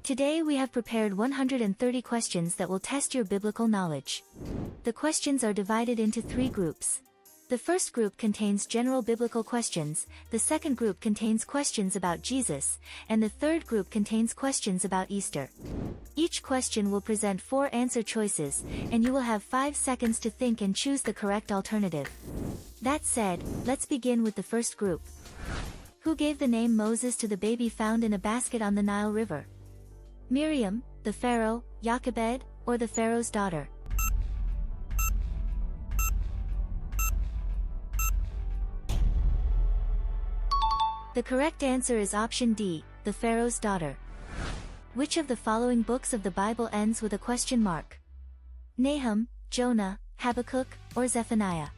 Today we have prepared 130 questions that will test your biblical knowledge. The questions are divided into 3 groups. The first group contains general biblical questions, the second group contains questions about Jesus, and the third group contains questions about Easter. Each question will present 4 answer choices, and you will have 5 seconds to think and choose the correct alternative. That said, let's begin with the first group. Who gave the name Moses to the baby found in a basket on the Nile River? Miriam, the Pharaoh, Jochebed, or the Pharaoh's daughter? The correct answer is option D, the Pharaoh's daughter. Which of the following books of the Bible ends with a question mark? Nahum, Jonah, Habakkuk, or Zephaniah?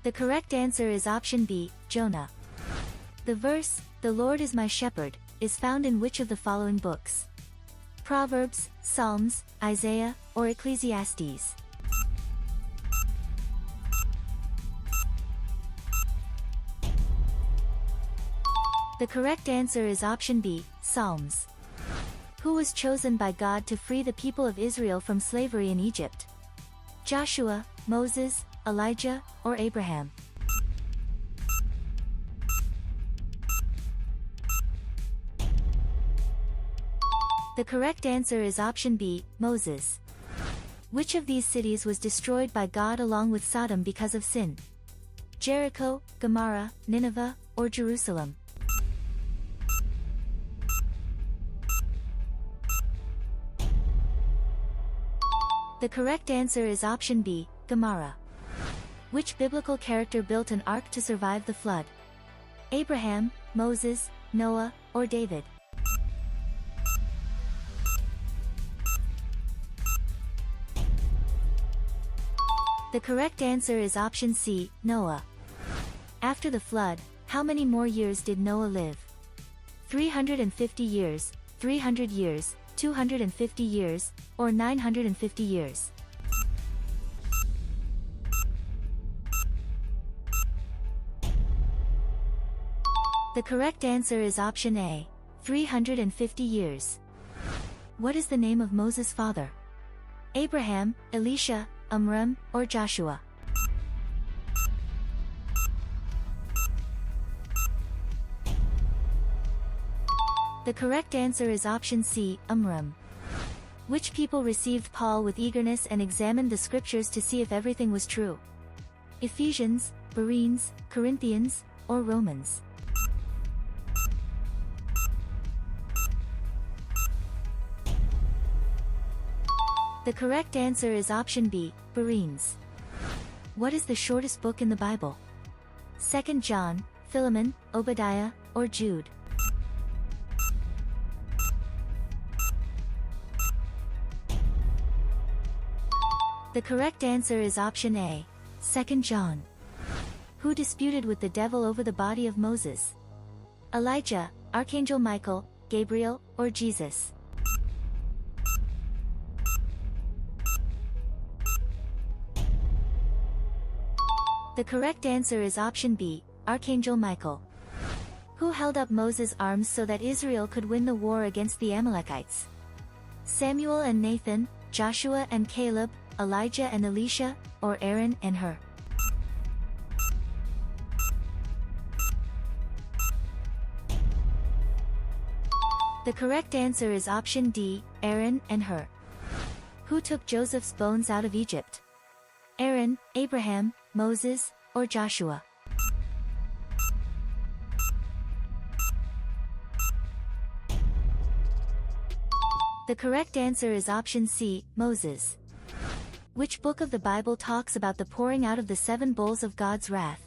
The correct answer is option B, Jonah. The verse, "The Lord is my shepherd," is found in which of the following books? Proverbs, Psalms, Isaiah, or Ecclesiastes? The correct answer is option B, Psalms. Who was chosen by God to free the people of Israel from slavery in Egypt? Joshua, Moses, Elijah, or Abraham? The correct answer is option B, Moses. Which of these cities was destroyed by God along with Sodom because of sin? Jericho, Gomorrah, Nineveh, or Jerusalem? The correct answer is option B, Gomorrah. Which biblical character built an ark to survive the flood? Abraham, Moses, Noah, or David? The correct answer is option C, Noah. After the flood, how many more years did Noah live? 350 years, 300 years, 250 years, or 950 years? The correct answer is option A, 350 years. What is the name of Moses' father? Abraham, Elisha, Amram, or Joshua? The correct answer is option C, Amram. Which people received Paul with eagerness and examined the scriptures to see if everything was true? Ephesians, Bereans, Corinthians, or Romans? The correct answer is option B, Bereans. What is the shortest book in the Bible? 2 John, Philemon, Obadiah, or Jude? The correct answer is option A, 2 John. Who disputed with the devil over the body of Moses? Elijah, Archangel Michael, Gabriel, or Jesus? The correct answer is option B, Archangel Michael. Who held up Moses' arms so that Israel could win the war against the Amalekites? Samuel and Nathan, Joshua and Caleb, Elijah and Elisha, or Aaron and Hur? The correct answer is option D, Aaron and Hur. Who took Joseph's bones out of Egypt? Aaron, Abraham, Moses, or Joshua? The correct answer is option C, Moses. Which book of the Bible talks about the pouring out of the 7 bowls of God's wrath?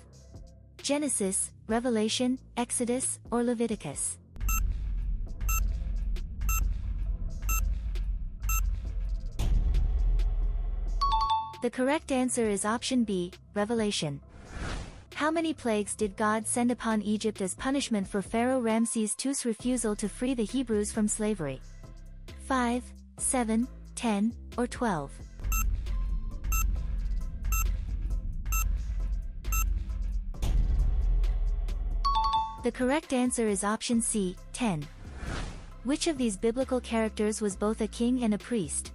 Genesis, Revelation, Exodus, or Leviticus? The correct answer is option B, Revelation. How many plagues did God send upon Egypt as punishment for Pharaoh Ramses II's refusal to free the Hebrews from slavery? 5, 7, 10, or 12? The correct answer is option C, 10. Which of these biblical characters was both a king and a priest?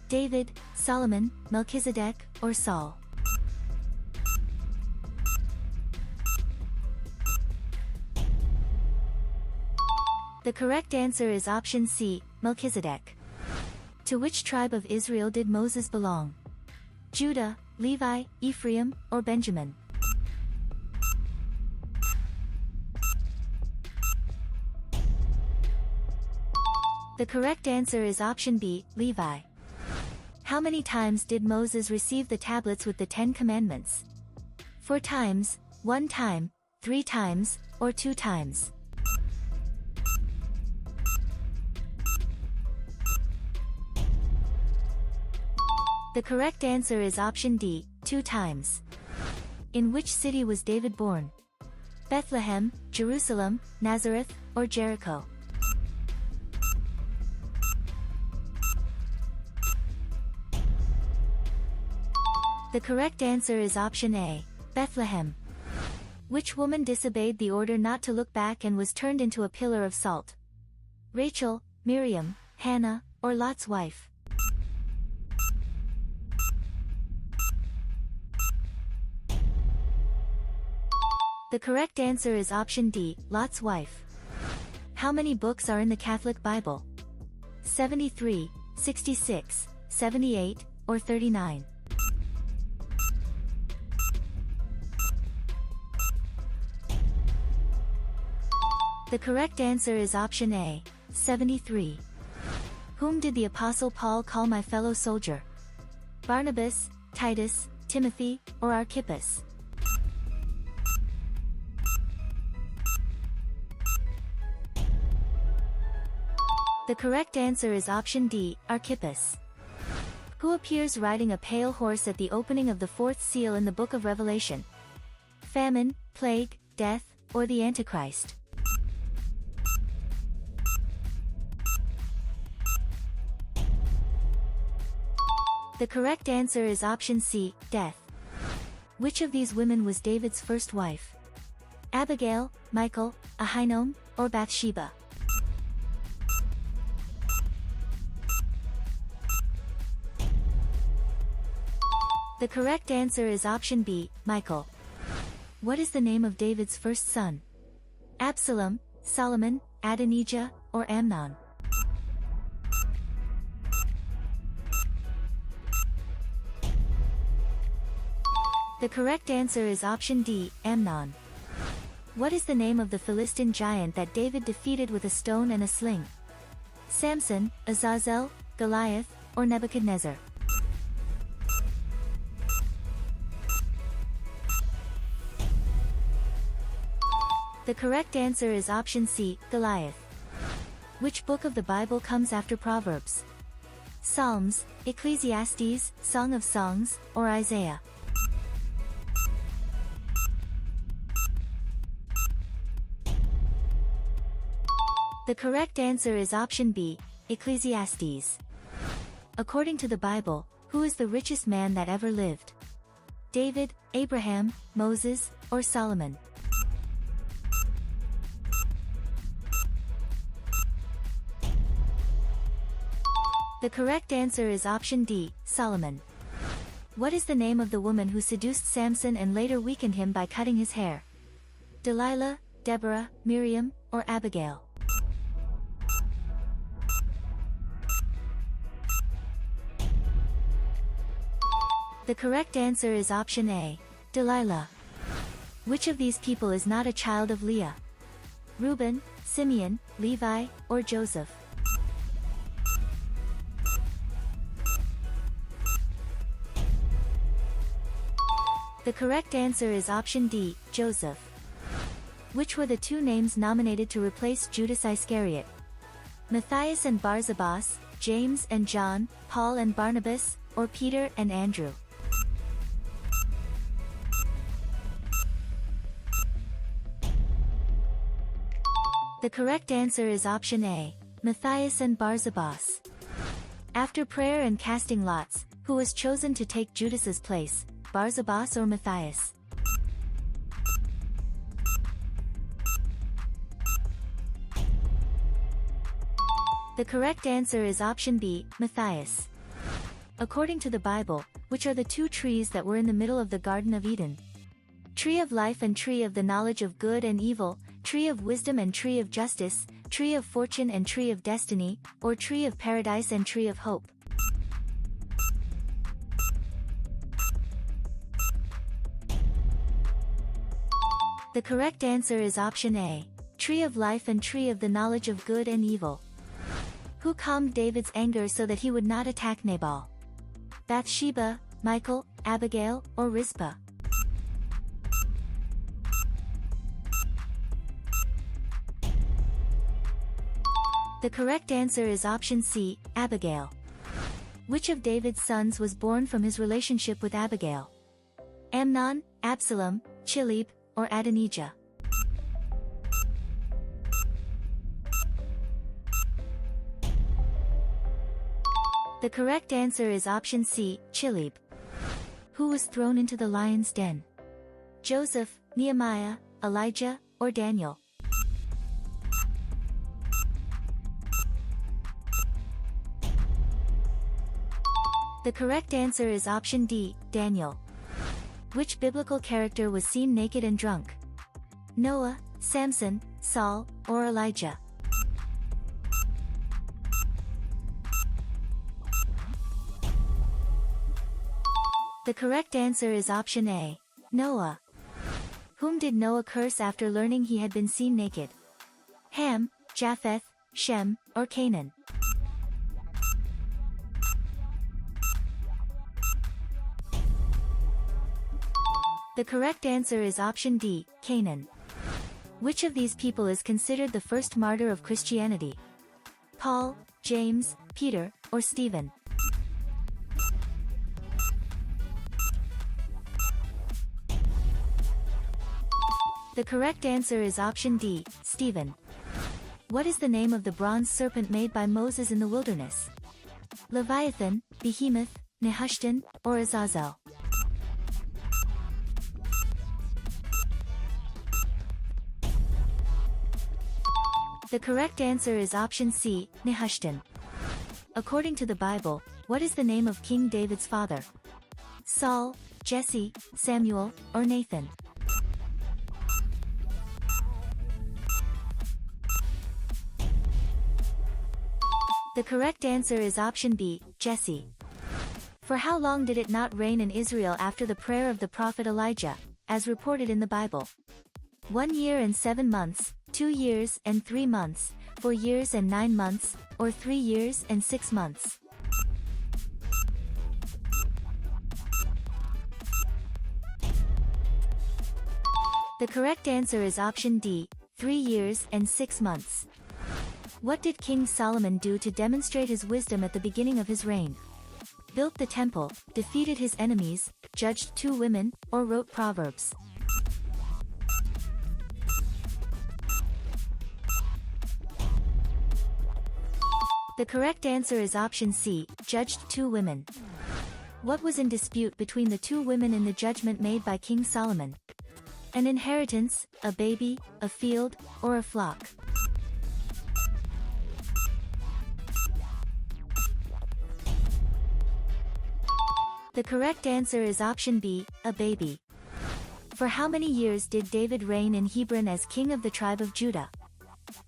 David, Solomon, Melchizedek, or Saul? The correct answer is option C, Melchizedek. To which tribe of Israel did Moses belong? Judah, Levi, Ephraim, or Benjamin? The correct answer is option B, Levi. How many times did Moses receive the tablets with the 10 commandments? 4 times, 1 time, 3 times, or 2 times? The correct answer is option D, 2 times. In which city was David born? Bethlehem, Jerusalem, Nazareth, or Jericho? The correct answer is option A, Bethlehem. Which woman disobeyed the order not to look back and was turned into a pillar of salt? Rachel, Miriam, Hannah, or Lot's wife? The correct answer is option D, Lot's wife. How many books are in the Catholic Bible? 73, 66, 78, or 39? The correct answer is option A, 73. Whom did the Apostle Paul call my fellow soldier? Barnabas, Titus, Timothy, or Archippus? The correct answer is option D, Archippus. Who appears riding a pale horse at the opening of the 4th seal in the book of Revelation? Famine, plague, death, or the Antichrist? The correct answer is option C, death. Which of these women was David's first wife? Abigail, Michal, Ahinoam, or Bathsheba? The correct answer is option B, Michal. What is the name of David's first son? Absalom, Solomon, Adonijah, or Amnon? The correct answer is option D, Amnon. What is the name of the Philistine giant that David defeated with a stone and a sling? Samson, Azazel, Goliath, or Nebuchadnezzar? The correct answer is option C, Goliath. Which book of the Bible comes after Proverbs? Psalms, Ecclesiastes, Song of Songs, or Isaiah? The correct answer is option B, Ecclesiastes. According to the Bible, who is the richest man that ever lived? David, Abraham, Moses, or Solomon? The correct answer is option D, Solomon. What is the name of the woman who seduced Samson and later weakened him by cutting his hair? Delilah, Deborah, Miriam, or Abigail? The correct answer is option A, Delilah. Which of these people is not a child of Leah? Reuben, Simeon, Levi, or Joseph? The correct answer is option D, Joseph. Which were the 2 names nominated to replace Judas Iscariot? Matthias and Barsabas, James and John, Paul and Barnabas, or Peter and Andrew? The correct answer is option A, Matthias and Barsabas. After prayer and casting lots, who was chosen to take Judas's place, Barsabas or Matthias? The correct answer is option B, Matthias. According to the Bible, which are the two trees that were in the middle of the Garden of Eden? Tree of life and tree of the knowledge of good and evil, tree of wisdom and tree of justice, tree of fortune and tree of destiny, or tree of paradise and tree of hope? The correct answer is option A, tree of life and tree of the knowledge of good and evil. Who calmed David's anger so that he would not attack Nabal? Bathsheba, Michal, Abigail, or Rizpah? The correct answer is option C, Abigail. Which of David's sons was born from his relationship with Abigail? Amnon, Absalom, Chilib, or Adonijah? The correct answer is option C, Chilib. Who was thrown into the lion's den? Joseph, Nehemiah, Elijah, or Daniel? The correct answer is option D, Daniel. Which biblical character was seen naked and drunk? Noah, Samson, Saul, or Elijah? The correct answer is option A, Noah. Whom did Noah curse after learning he had been seen naked? Ham, Japheth, Shem, or Canaan? The correct answer is option D, Canaan. Which of these people is considered the first martyr of Christianity? Paul, James, Peter, or Stephen? The correct answer is option D, Stephen. What is the name of the bronze serpent made by Moses in the wilderness? Leviathan, Behemoth, Nehushtan, or Azazel? The correct answer is option C, Nehushtan. According to the Bible, what is the name of King David's father? Saul, Jesse, Samuel, or Nathan? The correct answer is option B, Jesse. For how long did it not rain in Israel after the prayer of the prophet Elijah, as reported in the Bible? 1 year and 7 months, 2 years and 3 months, 4 years and 9 months, or 3 years and 6 months? The correct answer is option D, 3 years and 6 months. What did King Solomon do to demonstrate his wisdom at the beginning of his reign? Built the temple, defeated his enemies, judged 2 women, or wrote Proverbs? The correct answer is option C, judged 2 women. What was in dispute between the 2 women in the judgment made by King Solomon? An inheritance, a baby, a field, or a flock? The correct answer is option B, a baby. For how many years did David reign in Hebron as king of the tribe of Judah?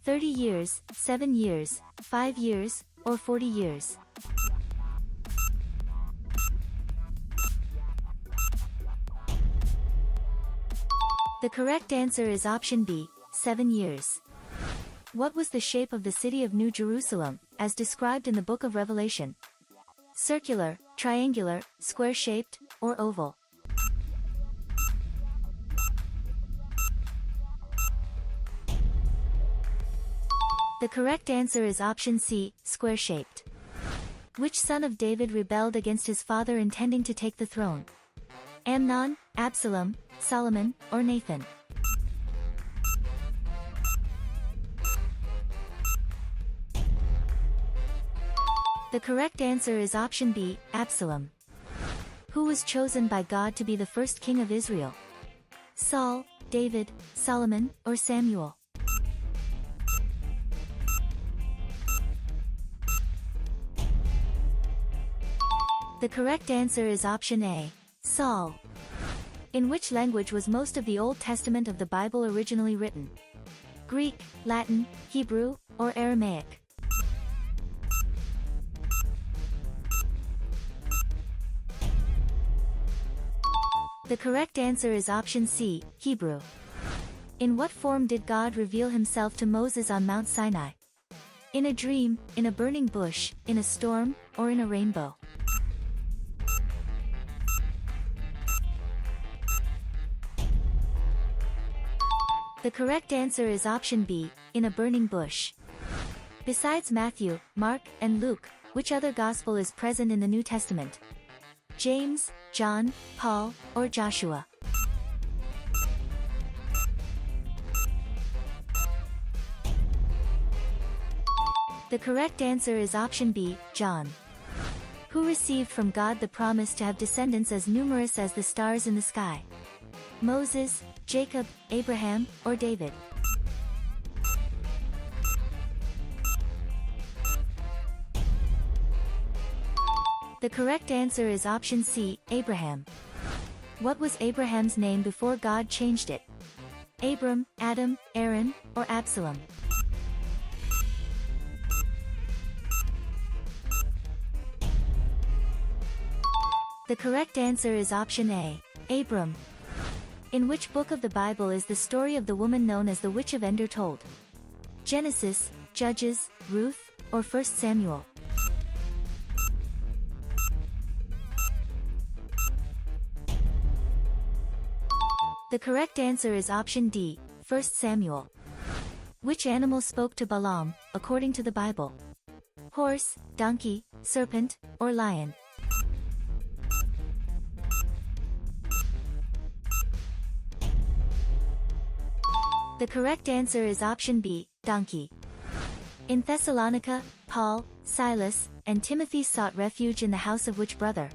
30 years, 7 years, 5 years, or 40 years? The correct answer is option B, 7 years. What was the shape of the city of New Jerusalem, as described in the book of Revelation? Circular, triangular, square-shaped, or oval? The correct answer is option C, square-shaped. Which son of David rebelled against his father intending to take the throne? Amnon, Absalom, Solomon, or Nathan? The correct answer is option B, Absalom. Who was chosen by God to be the first king of Israel? Saul, David, Solomon, or Samuel? The correct answer is option A, Saul. In which language was most of the Old Testament of the Bible originally written? Greek, Latin, Hebrew, or Aramaic? The correct answer is option C, Hebrew. In what form did God reveal himself to Moses on Mount Sinai? In a dream, in a burning bush, in a storm, or in a rainbow? The correct answer is option B, in a burning bush. Besides Matthew, Mark, and Luke, which other gospel is present in the New Testament? James, John, Paul, or Joshua? The correct answer is option B, John. Who received from God the promise to have descendants as numerous as the stars in the sky? Moses, Jacob, Abraham, or David? The correct answer is option C, Abraham. What was Abraham's name before God changed it? Abram, Adam, Aaron, or Absalom? The correct answer is option A, Abram. In which book of the Bible is the story of the woman known as the Witch of Endor told? Genesis, Judges, Ruth, or 1 Samuel? The correct answer is option D, 1 Samuel. Which animal spoke to Balaam, according to the Bible? Horse, donkey, serpent, or lion? The correct answer is option B, donkey. In Thessalonica, Paul, Silas, and Timothy sought refuge in the house of which brother?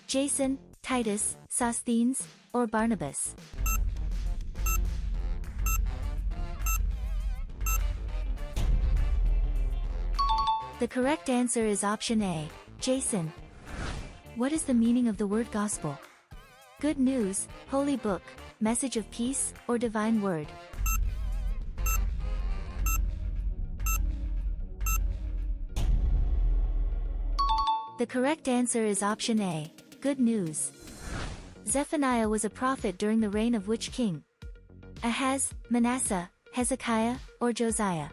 Jason, Titus, Sosthenes, or Barnabas? The correct answer is option A, Jason. What is the meaning of the word gospel? Good news, holy book, message of peace, or divine word? The correct answer is option A, good news. Zephaniah was a prophet during the reign of which king? Ahaz, Manasseh, Hezekiah, or Josiah?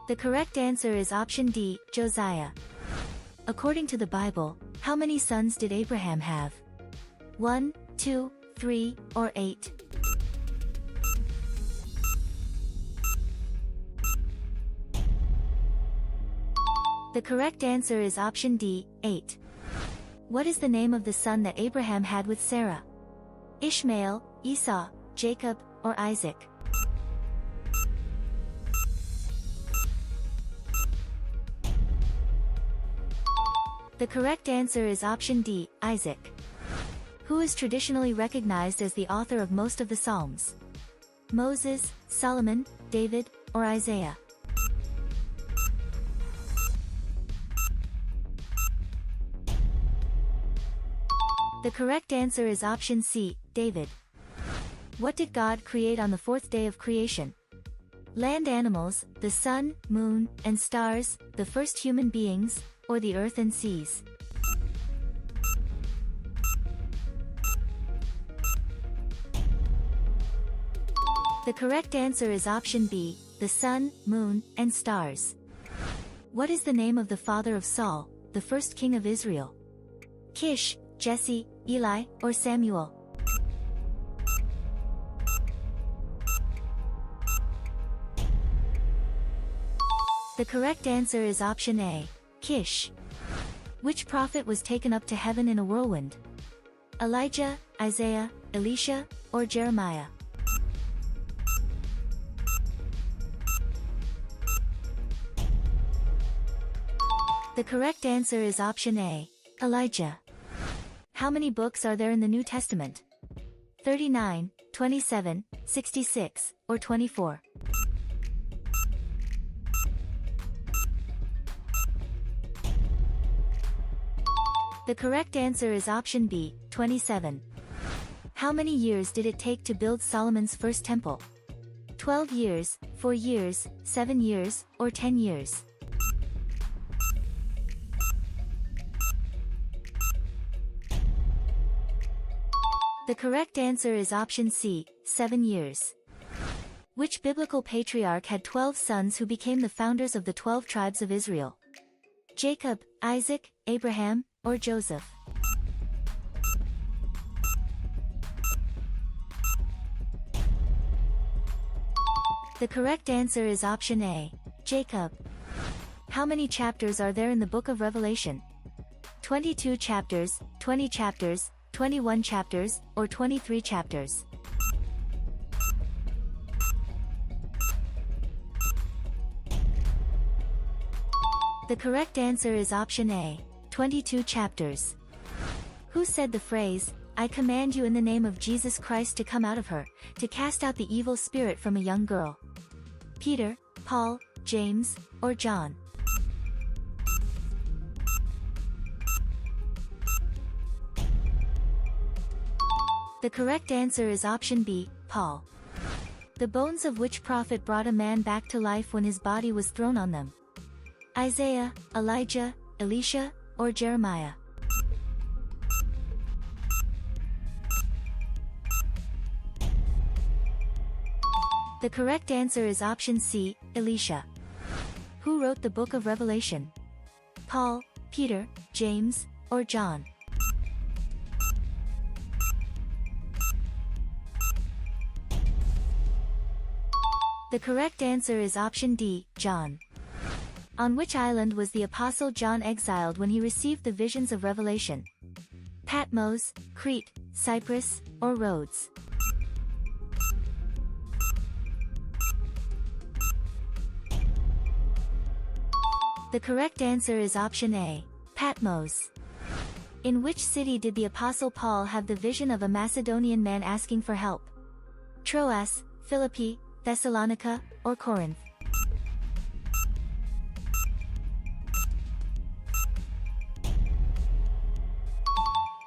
The correct answer is option D, Josiah. According to the Bible, how many sons did Abraham have? 1, 2, 3, or 8? The correct answer is option D, 8. What is the name of the son that Abraham had with Sarah? Ishmael, Esau, Jacob, or Isaac? The correct answer is option D, Isaac. Who is traditionally recognized as the author of most of the Psalms? Moses, Solomon, David, or Isaiah? The correct answer is option C, David. What did God create on the fourth day of creation? Land animals, the sun, moon, and stars, the first human beings, or the earth and seas? The correct answer is option B, the sun, moon, and stars. What is the name of the father of Saul, the first king of Israel? Kish, Jesse, Eli, or Samuel? The correct answer is option A, Kish. Which prophet was taken up to heaven in a whirlwind? Elijah, Isaiah, Elisha, or Jeremiah? The correct answer is option A, Elijah. How many books are there in the New Testament? 39, 27, 66, or 24? The correct answer is option B, 27. How many years did it take to build Solomon's first temple? 12 years, 4 years, 7 years, or 10 years? The correct answer is option C, 7 years. Which biblical patriarch had 12 sons who became the founders of the 12 tribes of Israel? Jacob, Isaac, Abraham, or Joseph? The correct answer is option A, Jacob. How many chapters are there in the book of Revelation? 22 chapters, 20 chapters, 21 chapters, or 23 chapters? The correct answer is option A, 22 chapters. Who said the phrase, "I command you in the name of Jesus Christ to come out of her," to cast out the evil spirit from a young girl? Peter, Paul, James, or John? The correct answer is option B, Paul. The bones of which prophet brought a man back to life when his body was thrown on them? Isaiah, Elijah, Elisha, or Jeremiah? The correct answer is option C, Elisha. Who wrote the book of Revelation? Paul, Peter, James, or John? The correct answer is option D, John. On which island was the Apostle John exiled when he received the visions of Revelation? Patmos, Crete, Cyprus, or Rhodes? The correct answer is option A, Patmos. In which city did the Apostle Paul have the vision of a Macedonian man asking for help? Troas, Philippi, Thessalonica, or Corinth?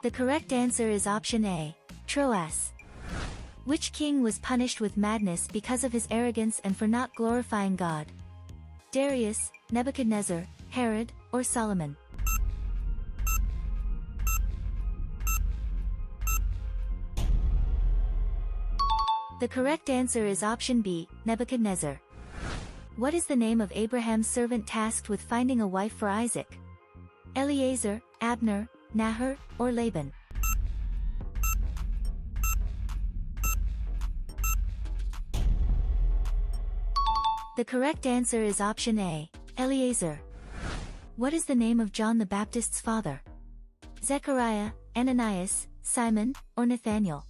The correct answer is option A, Troas. Which king was punished with madness because of his arrogance and for not glorifying God? Darius, Nebuchadnezzar, Herod, or Solomon? The correct answer is option B, Nebuchadnezzar. What is the name of Abraham's servant tasked with finding a wife for Isaac? Eliezer, Abner, Nahor, or Laban? The correct answer is option A, Eliezer. What is the name of John the Baptist's father? Zechariah, Ananias, Simon, or Nathaniel?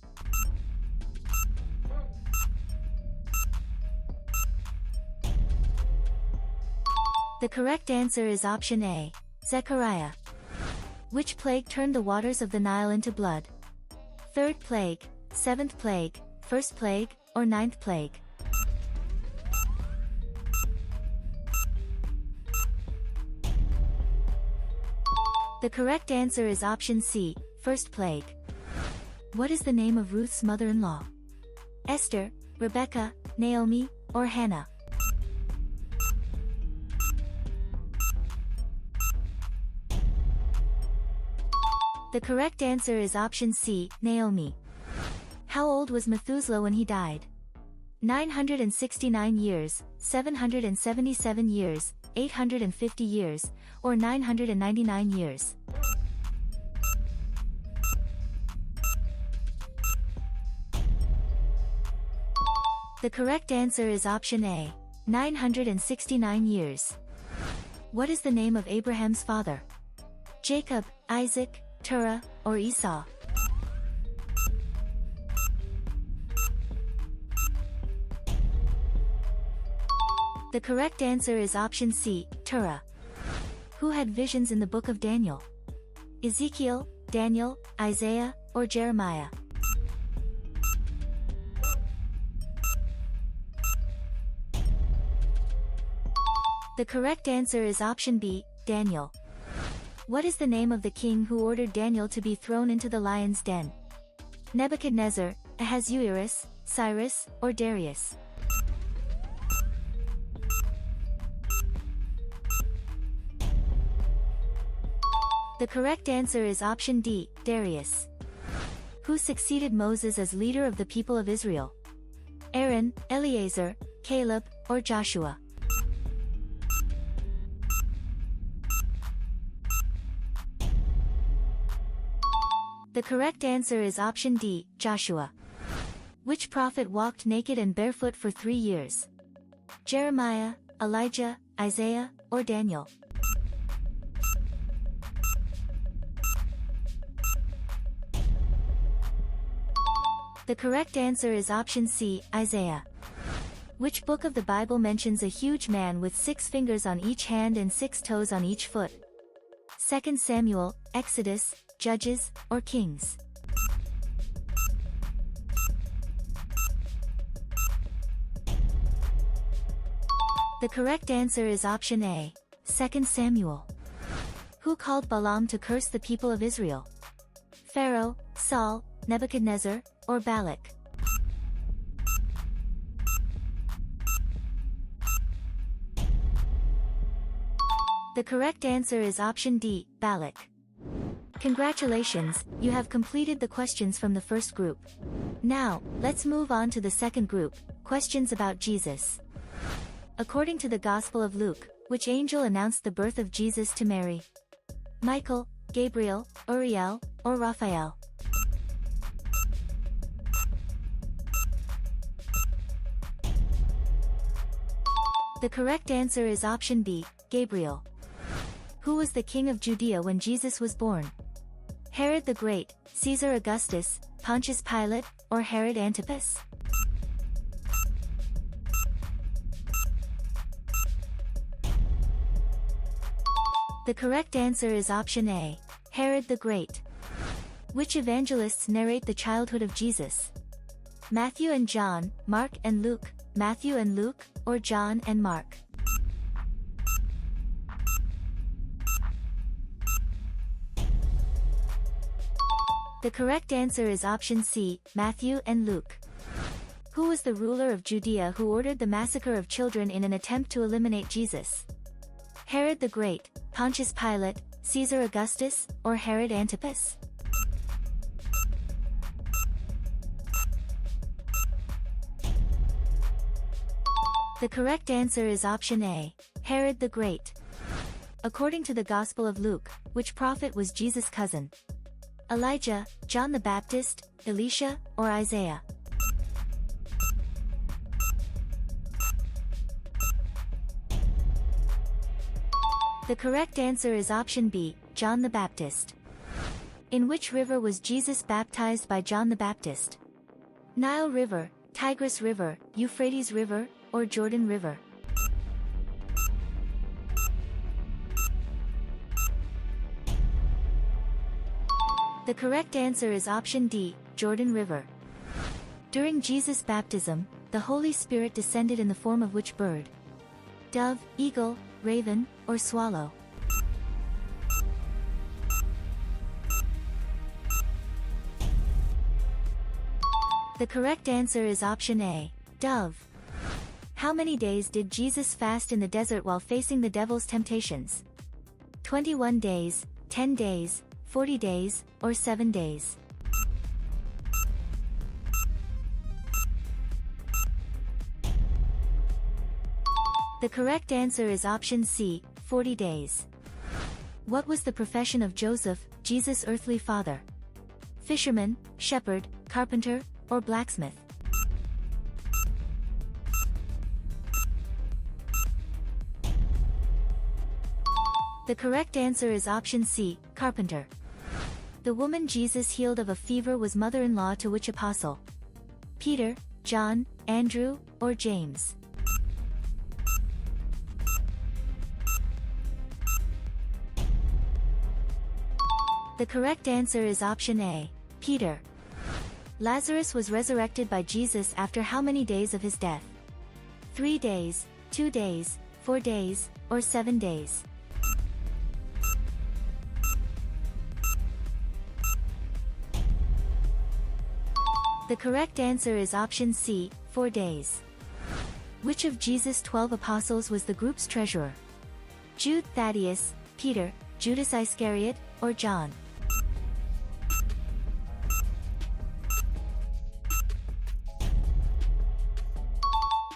The correct answer is option A, Zechariah. Which plague turned the waters of the Nile into blood? Third plague, seventh plague, first plague, or ninth plague? The correct answer is option C, first plague. What is the name of Ruth's mother-in-law? Esther, Rebecca, Naomi, or Hannah? The correct answer is option C, Naomi. How old was Methuselah when he died? 969 years, 777 years, 850 years, or 999 years? The correct answer is option A, 969 years. What is the name of Abraham's father? Jacob, Isaac, Terah, or Esau? The correct answer is option C, Terah. Who had visions in the book of Daniel? Ezekiel, Daniel, Isaiah, or Jeremiah? The correct answer is option B, Daniel. What is the name of the king who ordered Daniel to be thrown into the lion's den? Nebuchadnezzar, Ahasuerus, Cyrus, or Darius? The correct answer is option D, Darius. Who succeeded Moses as leader of the people of Israel? Aaron, Eleazar, Caleb, or Joshua? The correct answer is option D, Joshua. Which prophet walked naked and barefoot for 3 years? Jeremiah, Elijah, Isaiah, or Daniel? The correct answer is option C, Isaiah. Which book of the Bible mentions a huge man with 6 fingers on each hand and 6 toes on each foot? 2 Samuel, Exodus, Judges, or Kings? The correct answer is option A, 2 Samuel. Who called Balaam to curse the people of Israel? Pharaoh, Saul, Nebuchadnezzar, or Balak? The correct answer is option D, Balak. Congratulations, you have completed the questions from the first group. Now, let's move on to the second group, questions about Jesus. According to the Gospel of Luke, which angel announced the birth of Jesus to Mary? Michael, Gabriel, Uriel, or Raphael? The correct answer is option B, Gabriel. Who was the king of Judea when Jesus was born? Herod the Great, Caesar Augustus, Pontius Pilate, or Herod Antipas? The correct answer is option A, Herod the Great. Which evangelists narrate the childhood of Jesus? Matthew and John, Mark and Luke, Matthew and Luke, or John and Mark? The correct answer is option C, Matthew and Luke. Who was the ruler of Judea who ordered the massacre of children in an attempt to eliminate Jesus? Herod the Great, Pontius Pilate, Caesar Augustus, or Herod Antipas? The correct answer is option A, Herod the Great. According to the Gospel of Luke, which prophet was Jesus' cousin? Elijah, John the Baptist, Elisha, or Isaiah? The correct answer is option B, John the Baptist. In which river was Jesus baptized by John the Baptist? Nile River, Tigris River, Euphrates River, or Jordan River? The correct answer is option D, Jordan River. During Jesus' baptism, the Holy Spirit descended in the form of which bird? Dove, eagle, raven, or swallow? The correct answer is option A, dove. How many days did Jesus fast in the desert while facing the devil's temptations? 21 days, 10 days, 40 days, or 7 days? The correct answer is option C, 40 days. What was the profession of Joseph, Jesus' earthly father? Fisherman, shepherd, carpenter, or blacksmith? The correct answer is option C, carpenter. The woman Jesus healed of a fever was mother-in-law to which apostle? Peter, John, Andrew, or James? The correct answer is option A, Peter. Lazarus was resurrected by Jesus after how many days of his death? 3 days, 2 days, 4 days, or 7 days? The correct answer is option C, 4 days. Which of Jesus' 12 apostles was the group's treasurer? Jude, Thaddeus, Peter, Judas Iscariot, or John?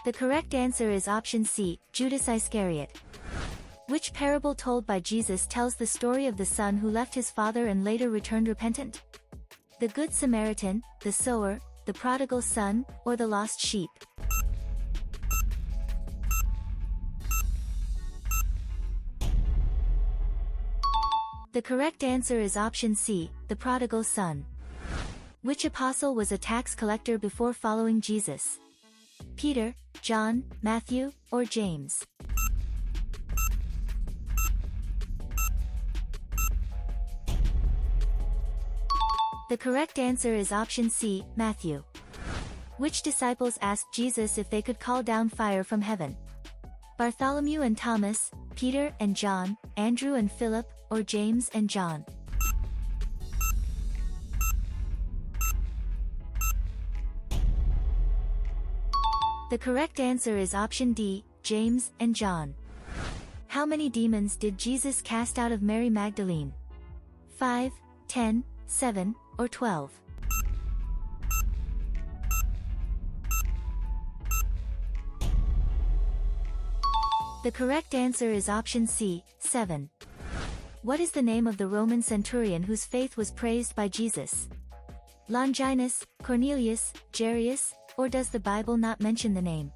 The correct answer is option C, Judas Iscariot. Which parable told by Jesus tells the story of the son who left his father and later returned repentant? The Good Samaritan, the sower, the prodigal son, or the lost sheep? The correct answer is option C, the prodigal son. Which apostle was a tax collector before following Jesus? Peter, John, Matthew, or James? The correct answer is option C, Matthew. Which disciples asked Jesus if they could call down fire from heaven? Bartholomew and Thomas, Peter and John, Andrew and Philip, or James and John? The correct answer is option D, James and John. How many demons did Jesus cast out of Mary Magdalene? 5, 10, 7, or 12? The correct answer is option C, 7. What is the name of the Roman centurion whose faith was praised by Jesus? Longinus, Cornelius, Jairus, or does the Bible not mention the name?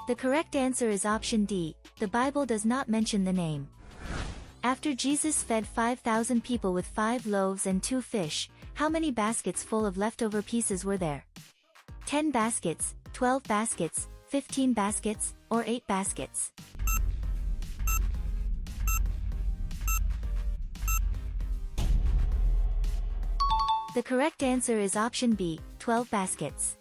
The correct answer is option D, the Bible does not mention the name. After Jesus fed 5,000 people with 5 loaves and 2 fish, how many baskets full of leftover pieces were there? 10 baskets, 12 baskets, 15 baskets, or 8 baskets? The correct answer is option B, 12 baskets.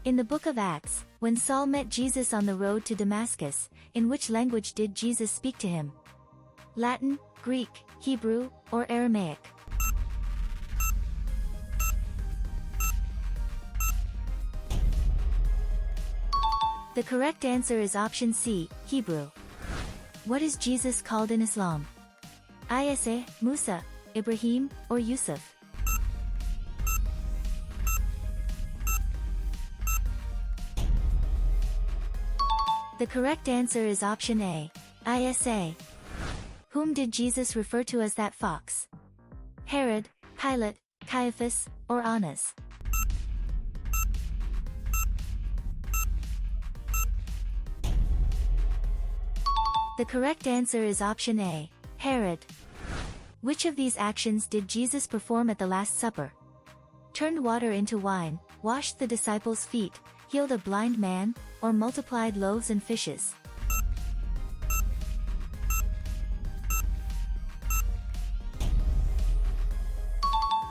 In the book of Acts, when Saul met Jesus on the road to Damascus, in which language did Jesus speak to him? Latin, Greek, Hebrew, or Aramaic? The correct answer is option C, Hebrew. What is Jesus called in Islam? Isa, Musa, Ibrahim, or Yusuf? The correct answer is option A, Isa. Whom did Jesus refer to as that fox? Herod, Pilate, Caiaphas, or Annas? The correct answer is option A, Herod. Which of these actions did Jesus perform at the Last Supper? Turned water into wine, washed the disciples' feet, healed a blind man, or multiplied loaves and fishes?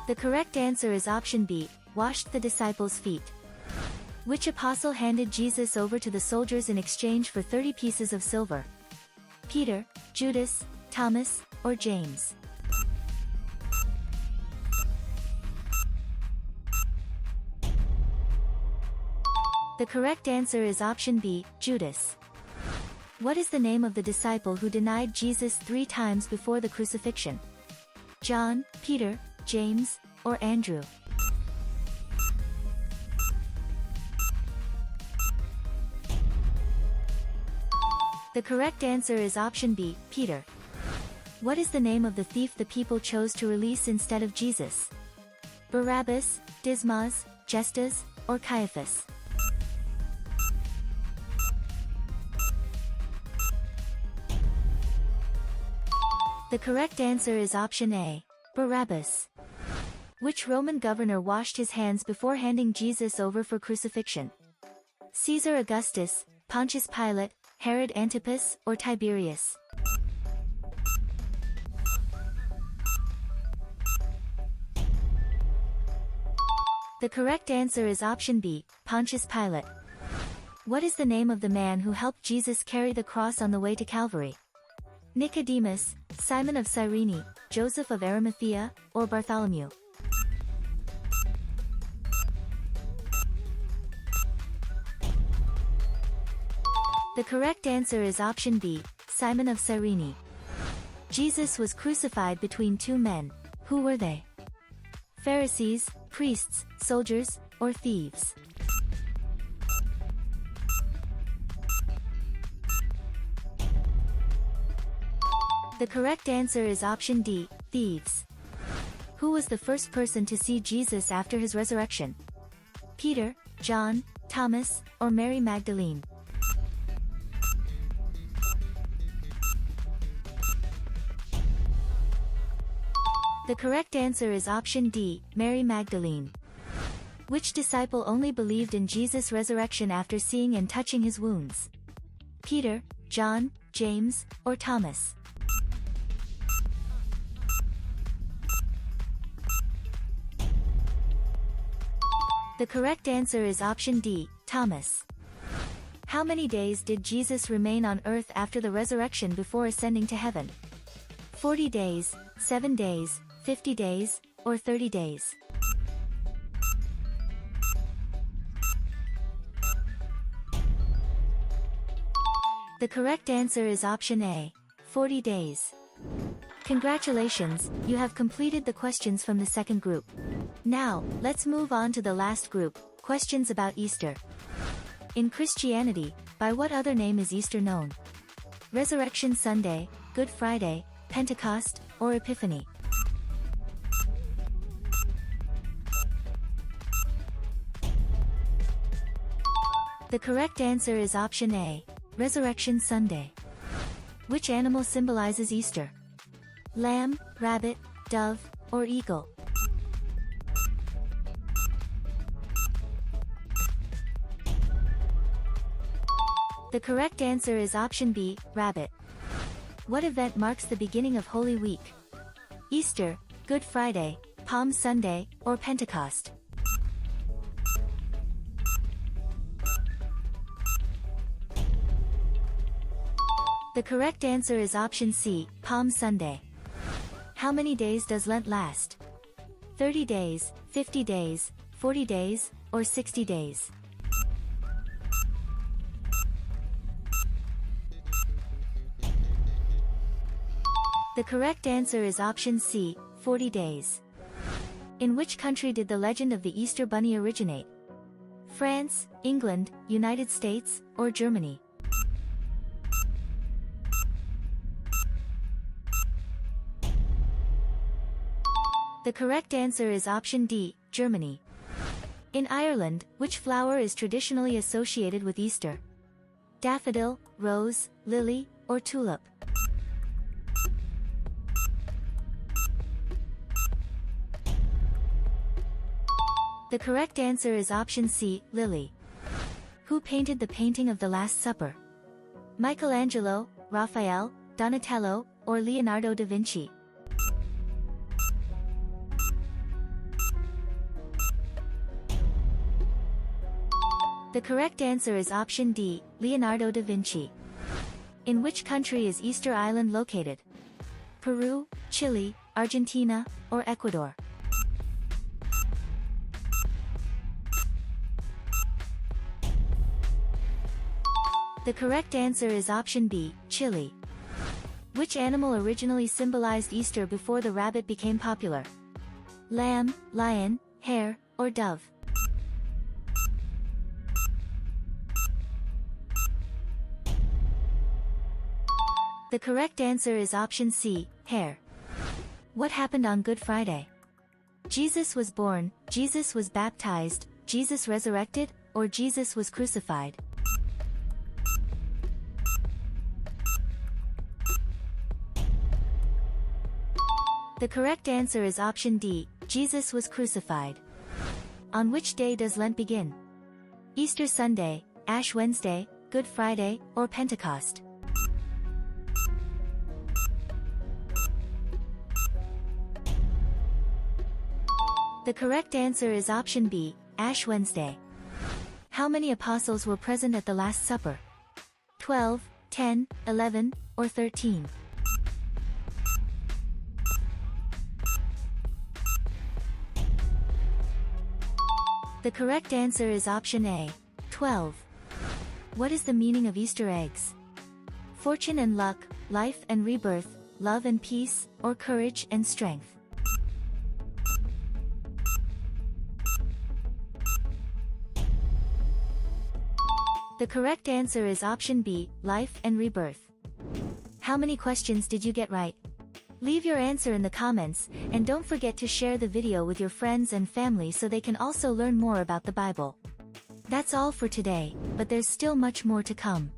The correct answer is option B, washed the disciples' feet. Which apostle handed Jesus over to the soldiers in exchange for 30 pieces of silver? Peter, Judas, Thomas, or James? The correct answer is option B, Judas. What is the name of the disciple who denied Jesus 3 times before the crucifixion? John, Peter, James, or Andrew? The correct answer is option B, Peter. What is the name of the thief the people chose to release instead of Jesus? Barabbas, Dismas, Justus, or Caiaphas? The correct answer is option A, Barabbas. Which Roman governor washed his hands before handing Jesus over for crucifixion? Caesar Augustus, Pontius Pilate, Herod Antipas, or Tiberius? The correct answer is option B, Pontius Pilate. What is the name of the man who helped Jesus carry the cross on the way to Calvary? Nicodemus, Simon of Cyrene, Joseph of Arimathea, or Bartholomew? The correct answer is option B, Simon of Cyrene. Jesus was crucified between two men. Who were they? Pharisees, priests, soldiers, or thieves? The correct answer is option D, thieves. Who was the first person to see Jesus after his resurrection? Peter, John, Thomas, or Mary Magdalene? The correct answer is option D, Mary Magdalene. Which disciple only believed in Jesus' resurrection after seeing and touching his wounds? Peter, John, James, or Thomas? The correct answer is option D, Thomas. How many days did Jesus remain on earth after the resurrection before ascending to heaven? 40 days, 7 days, 50 days, or 30 days? The correct answer is option A, 40 days. Congratulations, you have completed the questions from the second group. Now, let's move on to the last group, questions about Easter. In Christianity, by what other name is Easter known? Resurrection Sunday, Good Friday, Pentecost, or Epiphany? The correct answer is option A, Resurrection Sunday. Which animal symbolizes Easter? Lamb, rabbit, dove, or eagle? The correct answer is option B, rabbit. What event marks the beginning of Holy Week? Easter, Good Friday, Palm Sunday, or Pentecost? The correct answer is option C, Palm Sunday. How many days does Lent last? 30 days, 50 days, 40 days, or 60 days? The correct answer is option C, 40 days. In which country did the legend of the Easter Bunny originate? France, England, United States, or Germany? The correct answer is option D, Germany. In Ireland, which flower is traditionally associated with Easter? Daffodil, rose, lily, or tulip? The correct answer is option C, lily. Who painted the painting of the Last Supper? Michelangelo, Raphael, Donatello, or Leonardo da Vinci? The correct answer is option D, Leonardo da Vinci. In which country is Easter Island located? Peru, Chile, Argentina, or Ecuador? The correct answer is option B, Chile. Which animal originally symbolized Easter before the rabbit became popular? Lamb, lion, hare, or dove? The correct answer is option C, hare. What happened on Good Friday? Jesus was born, Jesus was baptized, Jesus resurrected, or Jesus was crucified? The correct answer is option D, Jesus was crucified. On which day does Lent begin? Easter Sunday, Ash Wednesday, Good Friday, or Pentecost? The correct answer is option B, Ash Wednesday. How many apostles were present at the Last Supper? 12, 10, 11, or 13? The correct answer is option A, 12. What is the meaning of Easter eggs? Fortune and luck, life and rebirth, love and peace, or courage and strength? The correct answer is option B, life and rebirth. How many questions did you get right? Leave your answer in the comments, and don't forget to share the video with your friends and family so they can also learn more about the Bible. That's all for today, but there's still much more to come.